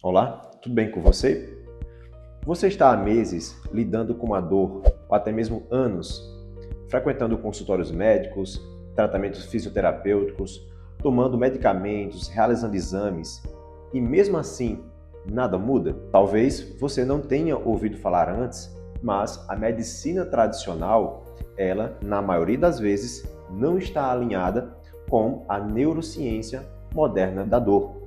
Olá, tudo bem com você? Você está há meses lidando com uma dor, ou até mesmo anos, frequentando consultórios médicos, tratamentos fisioterapêuticos, tomando medicamentos, realizando exames, e mesmo assim nada muda? Talvez você não tenha ouvido falar antes, mas a medicina tradicional, ela, na maioria das vezes, não está alinhada com a neurociência moderna da dor.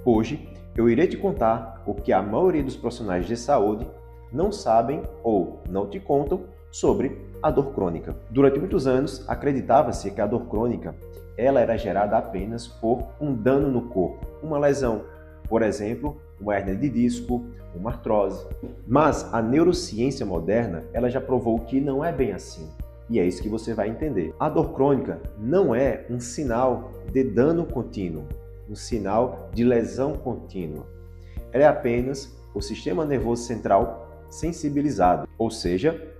Hoje, eu irei te contar o que a maioria dos profissionais de saúde não sabem ou não te contam sobre a dor crônica. Durante muitos anos, acreditava-se que a dor crônica ela era gerada apenas por um dano no corpo, uma lesão, por exemplo, uma hérnia de disco, uma artrose. Mas a neurociência moderna ela já provou que não é bem assim. E é isso que você vai entender. A dor crônica não é um sinal de dano contínuo, um sinal de lesão contínua. Ela é apenas o sistema nervoso central sensibilizado, ou seja,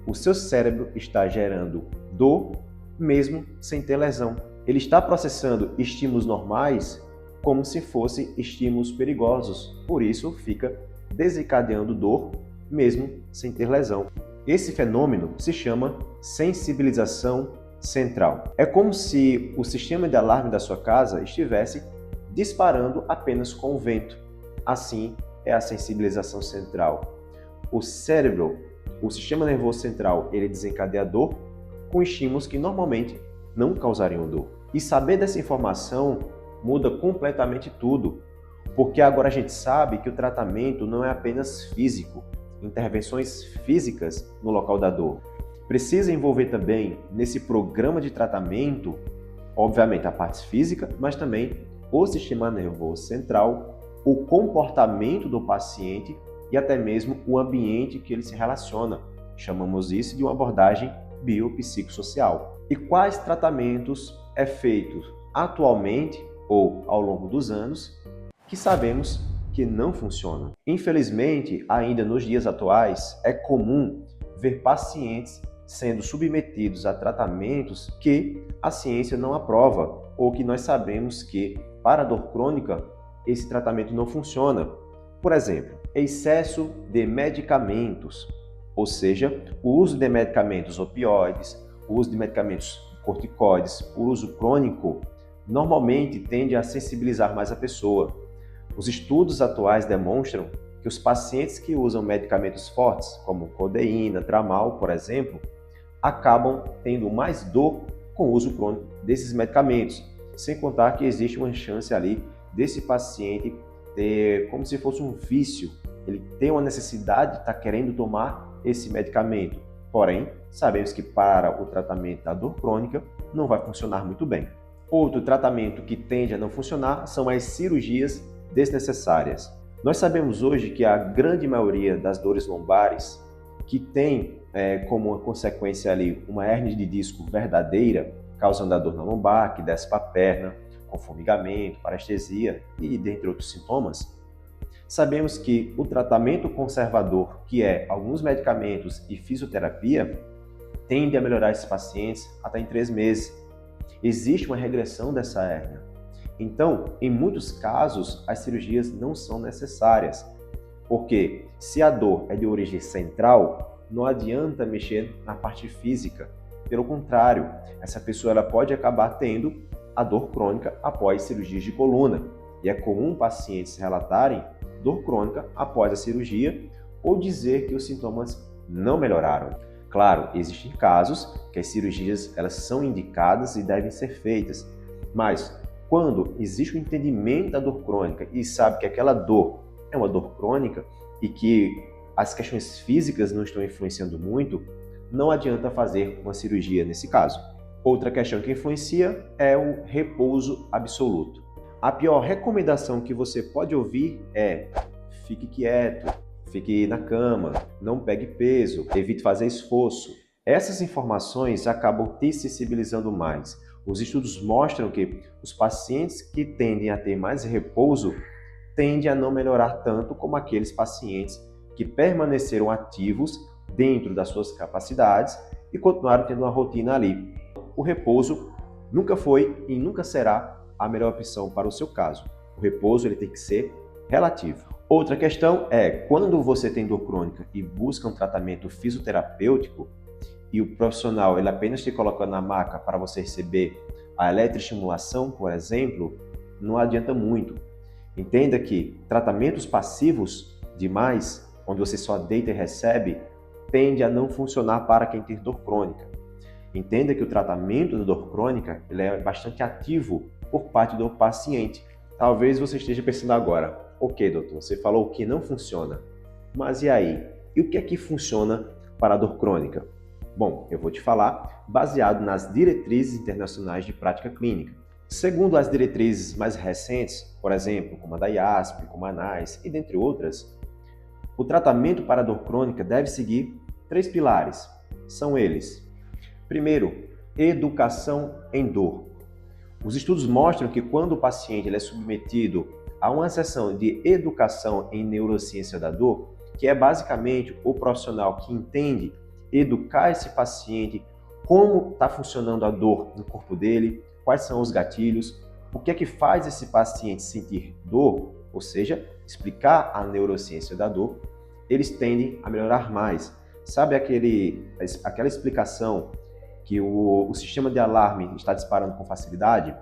o seu cérebro está gerando dor mesmo sem ter lesão. Ele está processando estímulos normais como se fossem estímulos perigosos, por isso fica desencadeando dor mesmo sem ter lesão. Esse fenômeno se chama sensibilização central. É como se o sistema de alarme da sua casa estivesse disparando apenas com o vento. Assim é a sensibilização central. O cérebro, o sistema nervoso central, ele desencadeia dor com estímulos que normalmente não causariam dor. E saber dessa informação muda completamente tudo, porque agora a gente sabe que o tratamento não é apenas físico, intervenções físicas no local da dor. Precisa envolver também nesse programa de tratamento, obviamente a parte física, mas também o sistema nervoso central, o comportamento do paciente e até mesmo o ambiente que ele se relaciona. Chamamos isso de uma abordagem biopsicossocial. E quais tratamentos é feito atualmente ou ao longo dos anos que sabemos que não funcionam? Infelizmente, ainda nos dias atuais, é comum ver pacientes sendo submetidos a tratamentos que a ciência não aprova ou que nós sabemos que, para a dor crônica, esse tratamento não funciona. Por exemplo, excesso de medicamentos, ou seja, o uso de medicamentos opioides, o uso de medicamentos corticoides, o uso crônico, normalmente tende a sensibilizar mais a pessoa. Os estudos atuais demonstram que os pacientes que usam medicamentos fortes, como codeína, tramal, por exemplo, acabam tendo mais dor com o uso crônico desses medicamentos, sem contar que existe uma chance ali desse paciente ter como se fosse um vício, ele tem uma necessidade de estar querendo tomar esse medicamento, porém, sabemos que para o tratamento da dor crônica não vai funcionar muito bem. Outro tratamento que tende a não funcionar são as cirurgias desnecessárias. Nós sabemos hoje que a grande maioria das dores lombares que tem como uma consequência ali uma hérnia de disco verdadeira, causando a dor na lombar, que desce para a perna, com formigamento, parestesia e dentre outros sintomas, sabemos que o tratamento conservador, que é alguns medicamentos e fisioterapia, tende a melhorar esses pacientes até em 3 meses. Existe uma regressão dessa hérnia. Então, em muitos casos, as cirurgias não são necessárias, porque se a dor é de origem central, não adianta mexer na parte física. Pelo contrário, essa pessoa ela pode acabar tendo a dor crônica após cirurgias de coluna. E é comum pacientes relatarem dor crônica após a cirurgia ou dizer que os sintomas não melhoraram. Claro, existem casos que as cirurgias elas são indicadas e devem ser feitas, mas quando existe o entendimento da dor crônica e sabe que aquela dor é uma dor crônica e que as questões físicas não estão influenciando muito, não adianta fazer uma cirurgia nesse caso. Outra questão que influencia é o repouso absoluto. A pior recomendação que você pode ouvir é: fique quieto, fique na cama, não pegue peso, evite fazer esforço. Essas informações acabam te sensibilizando mais. Os estudos mostram que os pacientes que tendem a ter mais repouso tendem a não melhorar tanto como aqueles pacientes que permaneceram ativos dentro das suas capacidades e continuaram tendo uma rotina ali. O repouso nunca foi e nunca será a melhor opção para o seu caso. O repouso ele tem que ser relativo. Outra questão é, quando você tem dor crônica e busca um tratamento fisioterapêutico e o profissional ele apenas te coloca na maca para você receber a eletroestimulação, por exemplo, não adianta muito. Entenda que tratamentos passivos demais, onde você só deita e recebe, tende a não funcionar para quem tem dor crônica. Entenda que o tratamento da dor crônica ele é bastante ativo por parte do paciente. Talvez você esteja pensando agora, ok, doutor, você falou que não funciona, mas e aí? E o que é que funciona para a dor crônica? Bom, eu vou te falar baseado nas diretrizes internacionais de prática clínica. Segundo as diretrizes mais recentes, por exemplo, como a da IASP, como a ANAIS e dentre outras, o tratamento para a dor crônica deve seguir 3 pilares. São eles: primeiro, educação em dor. Os estudos mostram que quando o paciente ele é submetido a uma sessão de educação em neurociência da dor, que é basicamente o profissional que entende educar esse paciente como está funcionando a dor no corpo dele, quais são os gatilhos, o que é que faz esse paciente sentir dor, ou seja, explicar a neurociência da dor, eles tendem a melhorar mais. Sabe aquela explicação que o sistema de alarme está disparando com facilidade?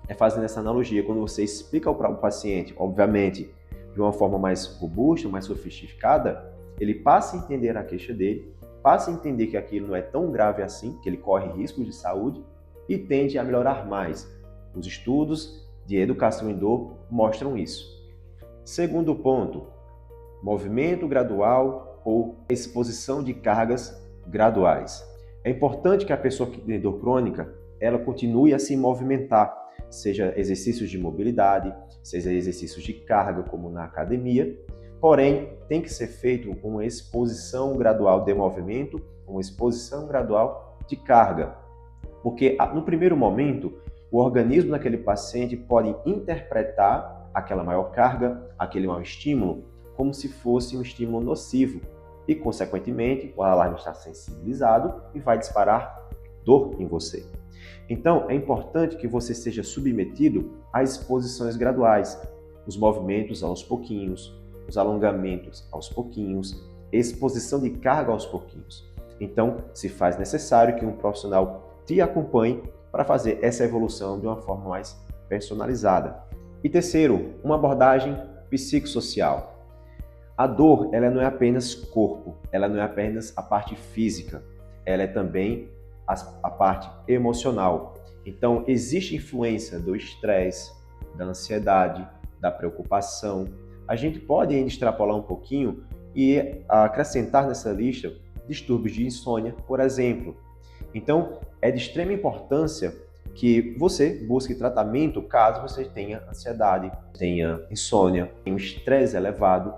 É fazendo essa analogia, quando você explica para o paciente, obviamente, de uma forma mais robusta, mais sofisticada, ele passa a entender a queixa dele, passa a entender que aquilo não é tão grave assim, que ele corre riscos de saúde e tende a melhorar mais. Os estudos de educação em dor mostram isso. Segundo ponto, movimento gradual ou exposição de cargas graduais. É importante que a pessoa que tem dor crônica, ela continue a se movimentar, seja exercícios de mobilidade, seja exercícios de carga, como na academia, porém, tem que ser feito uma exposição gradual de movimento, uma exposição gradual de carga, porque no primeiro momento, o organismo daquele paciente pode interpretar aquela maior carga, aquele maior estímulo, como se fosse um estímulo nocivo e, consequentemente, o alarme está sensibilizado e vai disparar dor em você. Então, é importante que você seja submetido a exposições graduais, os movimentos aos pouquinhos, os alongamentos aos pouquinhos, exposição de carga aos pouquinhos. Então, se faz necessário que um profissional te acompanhe para fazer essa evolução de uma forma mais personalizada. E terceiro, uma abordagem psicossocial. A dor, ela não é apenas corpo, ela não é apenas a parte física, ela é também a parte emocional. Então, existe influência do estresse, da ansiedade, da preocupação. A gente pode ainda extrapolar um pouquinho e acrescentar nessa lista distúrbios de insônia, por exemplo. Então, é de extrema importância que você busque tratamento caso você tenha ansiedade, tenha insônia, tenha um estresse elevado,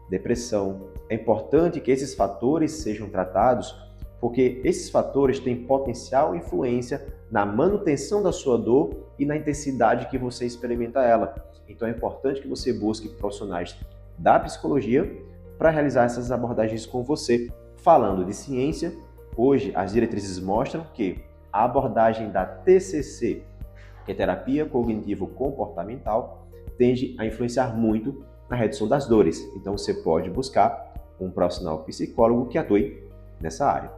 depressão. É importante que esses fatores sejam tratados, porque esses fatores têm potencial influência na manutenção da sua dor e na intensidade que você experimenta ela. Então é importante que você busque profissionais da psicologia para realizar essas abordagens com você. Falando de ciência, hoje as diretrizes mostram que a abordagem da TCC, que é terapia cognitivo-comportamental, tende a influenciar muito na redução das dores. Então você pode buscar um profissional psicólogo que atue nessa área.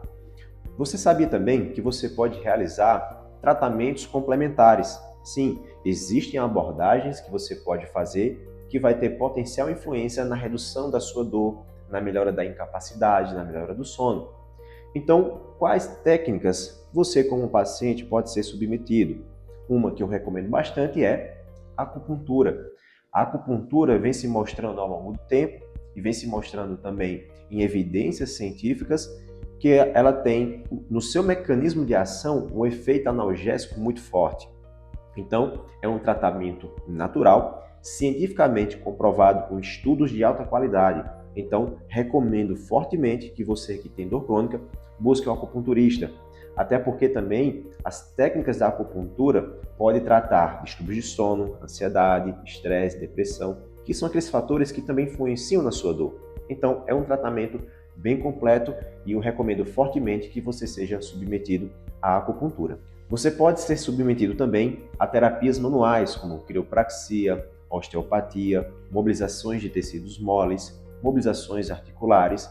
Você sabia também que você pode realizar tratamentos complementares? Sim, existem abordagens que você pode fazer que vai ter potencial influência na redução da sua dor, na melhora da incapacidade, na melhora do sono. Então, quais técnicas você como paciente pode ser submetido? Uma que eu recomendo bastante é a acupuntura. A acupuntura vem se mostrando ao longo do tempo e vem se mostrando também em evidências científicas que ela tem no seu mecanismo de ação um efeito analgésico muito forte. Então, é um tratamento natural, cientificamente comprovado com estudos de alta qualidade. Então, recomendo fortemente que você que tem dor crônica busque um acupunturista. Até porque também as técnicas da acupuntura podem tratar distúrbios de sono, ansiedade, estresse, depressão, que são aqueles fatores que também influenciam na sua dor. Então, é um tratamento bem completo e eu recomendo fortemente que você seja submetido à acupuntura. Você pode ser submetido também a terapias manuais, como quiropraxia, osteopatia, mobilizações de tecidos moles, mobilizações articulares.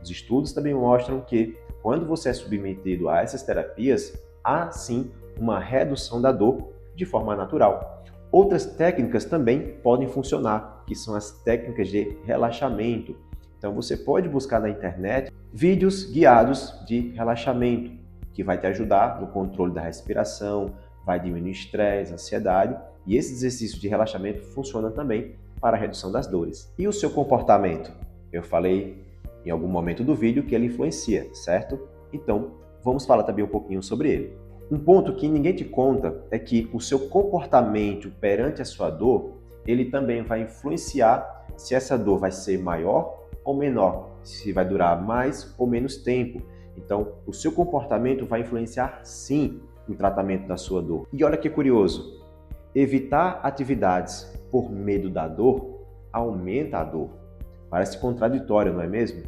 Os estudos também mostram que quando você é submetido a essas terapias, há sim uma redução da dor de forma natural. Outras técnicas também podem funcionar, que são as técnicas de relaxamento. Então você pode buscar na internet vídeos guiados de relaxamento, que vai te ajudar no controle da respiração, vai diminuir estresse, ansiedade, e esses exercícios de relaxamento funcionam também para a redução das dores. E o seu comportamento? Eu falei em algum momento do vídeo que ele influencia, certo? Então, vamos falar também um pouquinho sobre ele. Um ponto que ninguém te conta é que o seu comportamento perante a sua dor, ele também vai influenciar se essa dor vai ser maior ou menor, se vai durar mais ou menos tempo. Então, o seu comportamento vai influenciar sim no tratamento da sua dor. E olha que curioso, evitar atividades por medo da dor aumenta a dor. Parece contraditório, não é mesmo?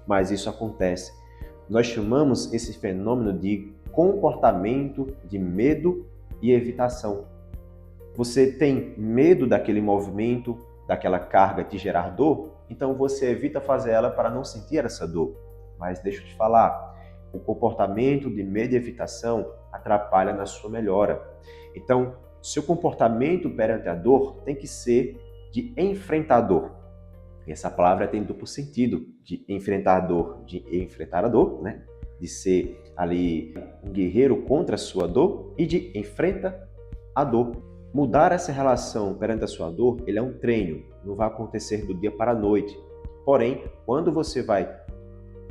Mas isso acontece. Nós chamamos esse fenômeno de comportamento de medo e evitação. Você tem medo daquele movimento, daquela carga te gerar dor, então você evita fazer ela para não sentir essa dor. Mas deixa eu te falar, o comportamento de medo e evitação atrapalha na sua melhora. Então, seu comportamento perante a dor tem que ser de enfrentador. E essa palavra tem duplo sentido, de enfrentar a dor, de enfrentar a dor, né? De ser ali um guerreiro contra a sua dor e de enfrenta a dor. Mudar essa relação perante a sua dor, ele é um treino, não vai acontecer do dia para a noite. Porém, quando você vai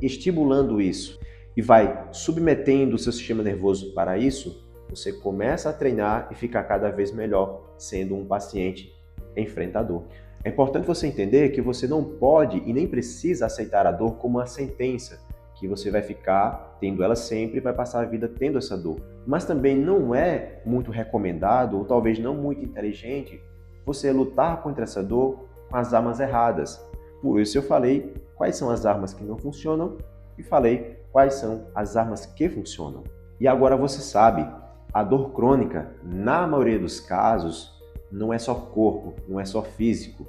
estimulando isso e vai submetendo o seu sistema nervoso para isso, você começa a treinar e ficar cada vez melhor, sendo um paciente enfrentador. É importante você entender que você não pode e nem precisa aceitar a dor como uma sentença, que você vai ficar tendo ela sempre e vai passar a vida tendo essa dor. Mas também não é muito recomendado, ou talvez não muito inteligente, você lutar contra essa dor com as armas erradas. Por isso eu falei quais são as armas que não funcionam e falei quais são as armas que funcionam. E agora você sabe, a dor crônica, na maioria dos casos, não é só corpo, não é só físico,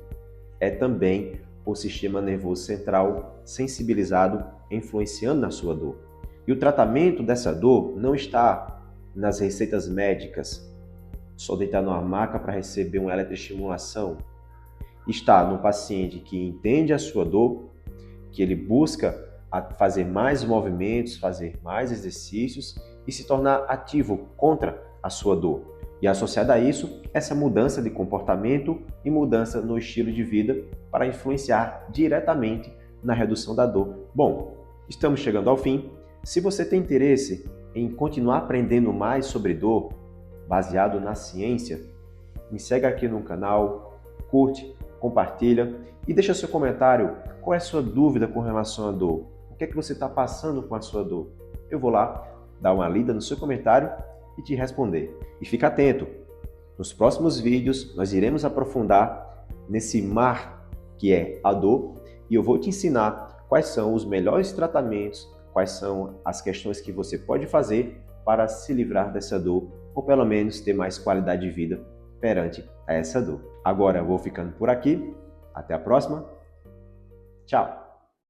é também o sistema nervoso central sensibilizado, influenciando na sua dor. E o tratamento dessa dor não está nas receitas médicas, só deitar numa maca para receber uma eletroestimulação. Está no paciente que entende a sua dor, que ele busca fazer mais movimentos, fazer mais exercícios e se tornar ativo contra a sua dor. E associada a isso, essa mudança de comportamento e mudança no estilo de vida para influenciar diretamente na redução da dor. Bom, estamos chegando ao fim. Se você tem interesse em continuar aprendendo mais sobre dor, baseado na ciência, me segue aqui no canal, curte, compartilha e deixa seu comentário. Qual é a sua dúvida com relação à dor? O que é que você está passando com a sua dor? Eu vou lá dar uma lida no seu comentário e te responder. E fica atento, nos próximos vídeos nós iremos aprofundar nesse mar que é a dor e eu vou te ensinar quais são os melhores tratamentos, quais são as questões que você pode fazer para se livrar dessa dor ou pelo menos ter mais qualidade de vida perante a essa dor. Agora eu vou ficando por aqui, até a próxima, tchau!